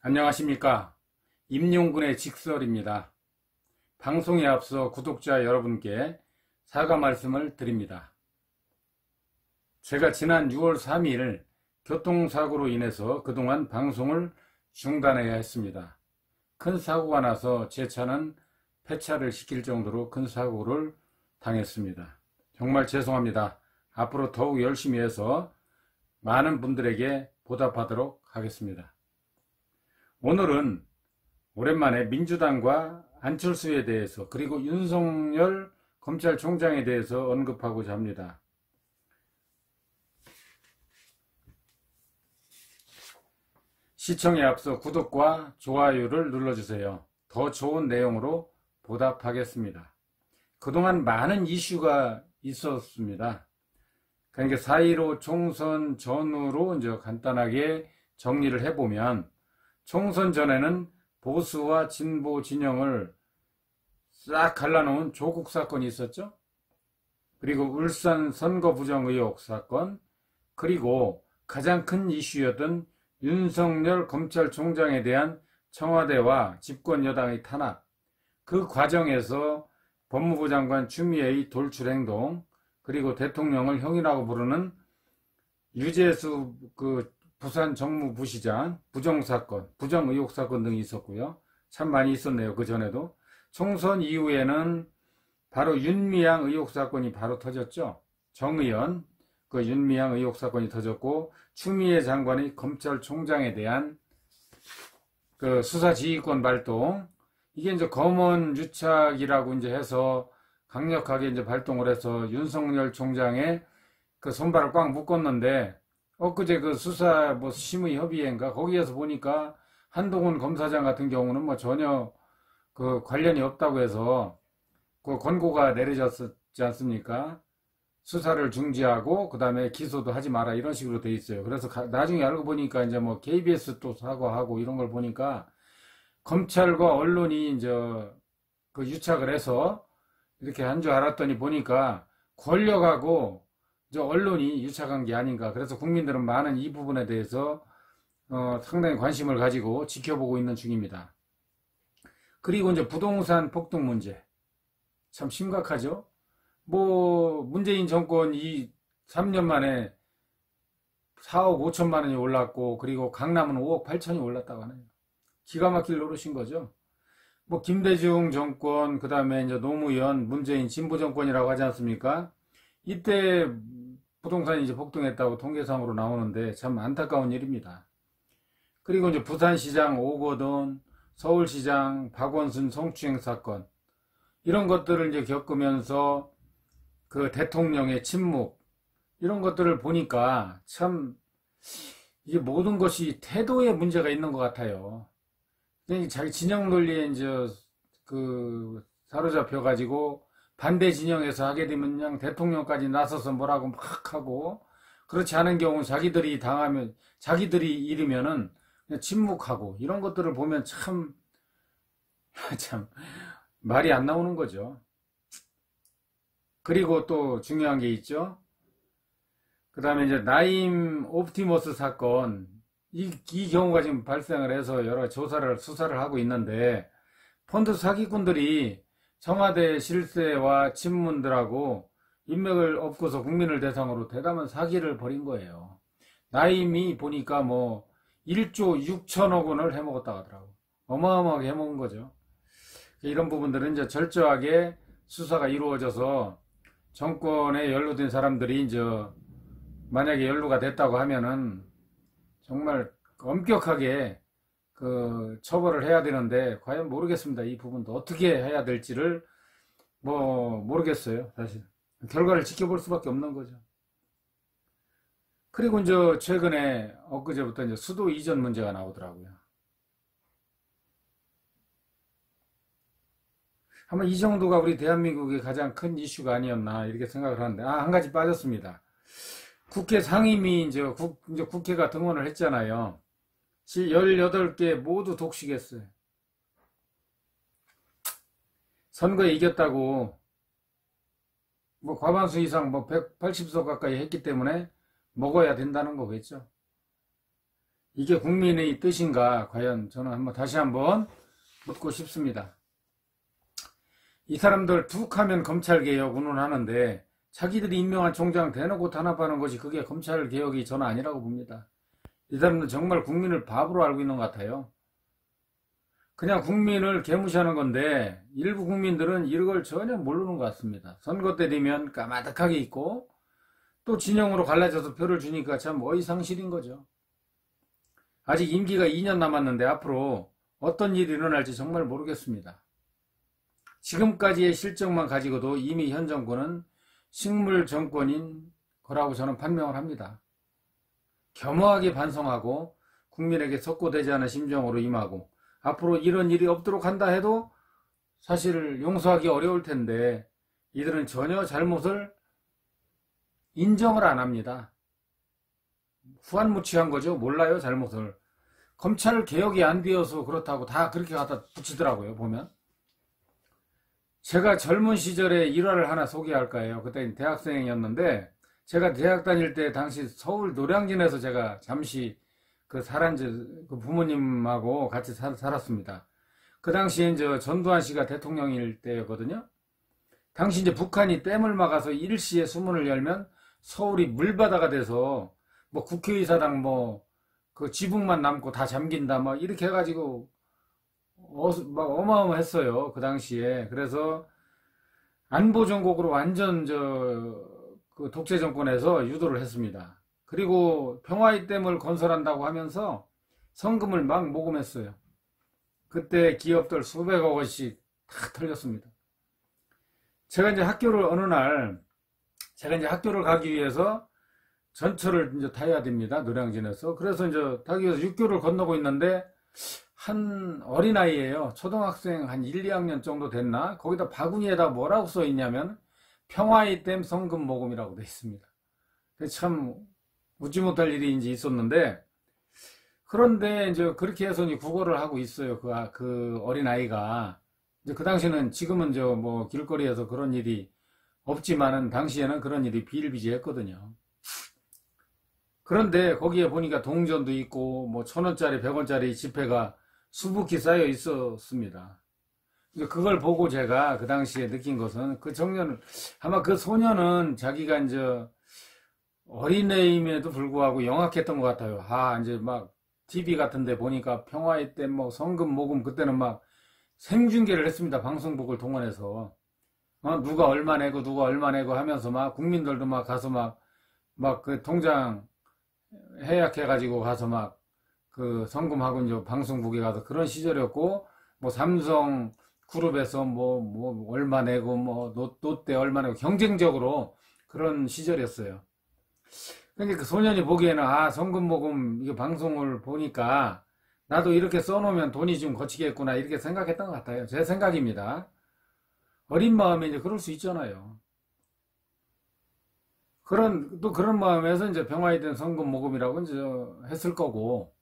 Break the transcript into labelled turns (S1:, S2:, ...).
S1: 안녕하십니까. 임용근의 직설입니다. 방송에 앞서 구독자 여러분께 사과 말씀을 드립니다. 제가 지난 6월 3일 교통사고로 인해서 그동안 방송을 중단해야 했습니다. 큰 사고가 나서 제 차는 폐차를 시킬 정도로 큰 사고를 당했습니다. 정말 죄송합니다. 앞으로 더욱 열심히 해서 많은 분들에게 보답하도록 하겠습니다. 오늘은 오랜만에 민주당과 안철수에 대해서 그리고 윤석열 검찰총장에 대해서 언급하고자 합니다. 시청에 앞서 구독과 좋아요를 눌러주세요. 더 좋은 내용으로 보답하겠습니다. 그동안 많은 이슈가 있었습니다. 그러니까 4.15 총선 전후로 이제 간단하게 정리를 해보면 총선 전에는 보수와 진보 진영을 싹 갈라놓은 조국 사건이 있었죠. 그리고 울산 선거 부정 의혹 사건, 그리고 가장 큰 이슈였던 윤석열 검찰총장에 대한 청와대와 집권 여당의 탄압, 그 과정에서 법무부 장관 추미애의 돌출행동, 그리고 대통령을 형이라고 부르는 유재수 부산 정무부시장 부정사건, 부정의혹사건 등이 있었고요. 참 많이 있었네요. 그 전에도. 총선 이후에는 바로 윤미향 의혹사건이 바로 터졌죠. 정의연, 그 윤미향 의혹사건이 터졌고, 추미애 장관의 검찰총장에 대한 그 수사지휘권 발동, 이게 이제 검언 유착이라고 이제 해서 강력하게 이제 발동을 해서 윤석열 총장의 그 손발을 꽉 묶었는데, 엊그제 그 수사 심의 협의회인가 거기에서 보니까 한동훈 검사장 같은 경우는 전혀 그 관련이 없다고 해서 그 권고가 내려졌지 않습니까? 수사를 중지하고 그 다음에 기소도 하지 마라 이런 식으로 돼 있어요. 그래서 나중에 알고 보니까 이제 KBS 또 사과하고 이런 걸 보니까 검찰과 언론이 이제 그 유착을 해서 이렇게 한 줄 알았더니 보니까 권력하고 언론이 유착한 게 아닌가. 그래서 국민들은 많은 이 부분에 대해서 상당히 관심을 가지고 지켜보고 있는 중입니다. 그리고 이제 부동산 폭등 문제 참 심각하죠. 문재인 정권 이 3년 만에 4억 5천만 원이 올랐고, 그리고 강남은 5억 8천이 올랐다고 하네요. 기가 막힐 노릇인 거죠. 김대중 정권, 그 다음에 이제 노무현, 문재인 진보 정권이라고 하지 않습니까? 이때 부동산이 이제 폭등했다고 통계상으로 나오는데 참 안타까운 일입니다. 그리고 이제 부산시장 오거돈, 서울시장 박원순 성추행 사건, 이런 것들을 이제 겪으면서 그 대통령의 침묵, 이런 것들을 보니까 참 이게 모든 것이 태도에 문제가 있는 것 같아요. 자기 진영 논리에 이제 사로잡혀가지고 반대 진영에서 하게 되면 그냥 대통령까지 나서서 뭐라고 막 하고, 그렇지 않은 경우 자기들이 당하면, 자기들이 잃으면은 그냥 침묵하고, 이런 것들을 보면 참 말이 안 나오는 거죠. 그리고 또 중요한 게 있죠. 그 다음에 이제 나임 옵티머스 사건, 이 경우가 지금 발생을 해서 여러 수사를 하고 있는데, 펀드 사기꾼들이 청와대 실세와 친문들하고 인맥을 엎고서 국민을 대상으로 대담한 사기를 벌인 거예요. 나임이 보니까 1조 6천억 원을 해먹었다고 하더라고. 어마어마하게 해먹은 거죠. 이런 부분들은 이제 철저하게 수사가 이루어져서 정권에 연루된 사람들이 이제 만약에 연루가 됐다고 하면은 정말 엄격하게 처벌을 해야 되는데, 과연 모르겠습니다. 이 부분도 어떻게 해야 될지를 모르겠어요. 사실 결과를 지켜볼 수밖에 없는 거죠. 그리고 이제 최근에 엊그제부터 이제 수도 이전 문제가 나오더라고요. 아마 이 정도가 우리 대한민국의 가장 큰 이슈가 아니었나 이렇게 생각을 하는데, 한 가지 빠졌습니다. 국회 상임위 이제 국회가 등원을 했잖아요. 18개 모두 독식했어요. 선거에 이겼다고 과반수 이상 180석 가까이 했기 때문에 먹어야 된다는 거겠죠. 이게 국민의 뜻인가? 과연 저는 다시 한번 묻고 싶습니다. 이 사람들 툭 하면 검찰개혁 운운하는데 자기들이 임명한 총장 대놓고 탄압하는 것이 그게 검찰개혁이 저는 아니라고 봅니다. 이 사람들 정말 국민을 바보로 알고 있는 것 같아요. 그냥 국민을 개무시하는 건데 일부 국민들은 이걸 전혀 모르는 것 같습니다. 선거 때 되면 까마득하게 있고 또 진영으로 갈라져서 표를 주니까 참 어이상실인 거죠. 아직 임기가 2년 남았는데 앞으로 어떤 일이 일어날지 정말 모르겠습니다. 지금까지의 실적만 가지고도 이미 현 정권은 식물 정권인 거라고 저는 판명을 합니다. 겸허하게 반성하고 국민에게 석고되지 않은 심정으로 임하고 앞으로 이런 일이 없도록 한다 해도 사실 용서하기 어려울 텐데 이들은 전혀 잘못을 인정을 안 합니다. 후한무치한 거죠. 몰라요, 잘못을. 검찰 개혁이 안 되어서 그렇다고 다 그렇게 갖다 붙이더라고요, 보면. 제가 젊은 시절에 일화를 하나 소개할까 해요. 그때 대학생이었는데 제가 대학 다닐 때 당시 서울 노량진에서 제가 잠시 그 부모님하고 같이 살았습니다. 그 당시에 이제 전두환 씨가 대통령일 때였거든요. 당시 이제 북한이 댐을 막아서 일시에 수문을 열면 서울이 물바다가 돼서 뭐 국회의사당 그 지붕만 남고 다 잠긴다 막 이렇게 해가지고 막 어마어마했어요. 그 당시에. 그래서 안보정국으로 완전 그 독재 정권에서 유도를 했습니다. 그리고 평화의 댐을 건설한다고 하면서 성금을 막 모금했어요. 그때 기업들 수백억 원씩 다 털렸습니다. 제가 이제 학교를 가기 위해서 전철을 이제 타야 됩니다. 노량진에서. 그래서 이제 타기 위해서 육교를 건너고 있는데 한 어린아이예요. 초등학생 한 1, 2학년 정도 됐나? 거기다 바구니에다 뭐라고 써 있냐면 평화의 댐 성금 모금이라고 돼 있습니다. 참 웃지 못할 일이 이제 있었는데 그런데 이제 그렇게 해서 구걸을 하고 있어요. 그 어린아이가. 이제 그 당시는 지금은 길거리에서 그런 일이 없지만은 당시에는 그런 일이 비일비재했거든요. 그런데 거기에 보니까 동전도 있고 1,000원짜리 100원짜리 지폐가 수북히 쌓여 있었습니다. 그걸 보고 제가 그 당시에 느낀 것은 아마 그 소년은 자기가 이제 어린애임에도 불구하고 영악했던 것 같아요. 이제 막 TV 같은 데 보니까 평화의 때 성금 모금 그때는 막 생중계를 했습니다. 방송국을 동원해서. 누가 얼마 내고 누가 얼마 내고 하면서 막 국민들도 막 가서 막 그 통장 해약해가지고 가서 막 그 성금하고 이제 방송국에 가서 그런 시절이었고 삼성 그룹에서 얼마 내고 롯데 얼마 내고 경쟁적으로 그런 시절이었어요. 그러니까 그 소년이 보기에는 성금 모금 이게 방송을 보니까 나도 이렇게 써놓으면 돈이 좀 거치겠구나 이렇게 생각했던 것 같아요. 제 생각입니다. 어린 마음에 이제 그럴 수 있잖아요. 그런 마음에서 이제 병화에 대한 성금 모금이라고 이제 했을 거고,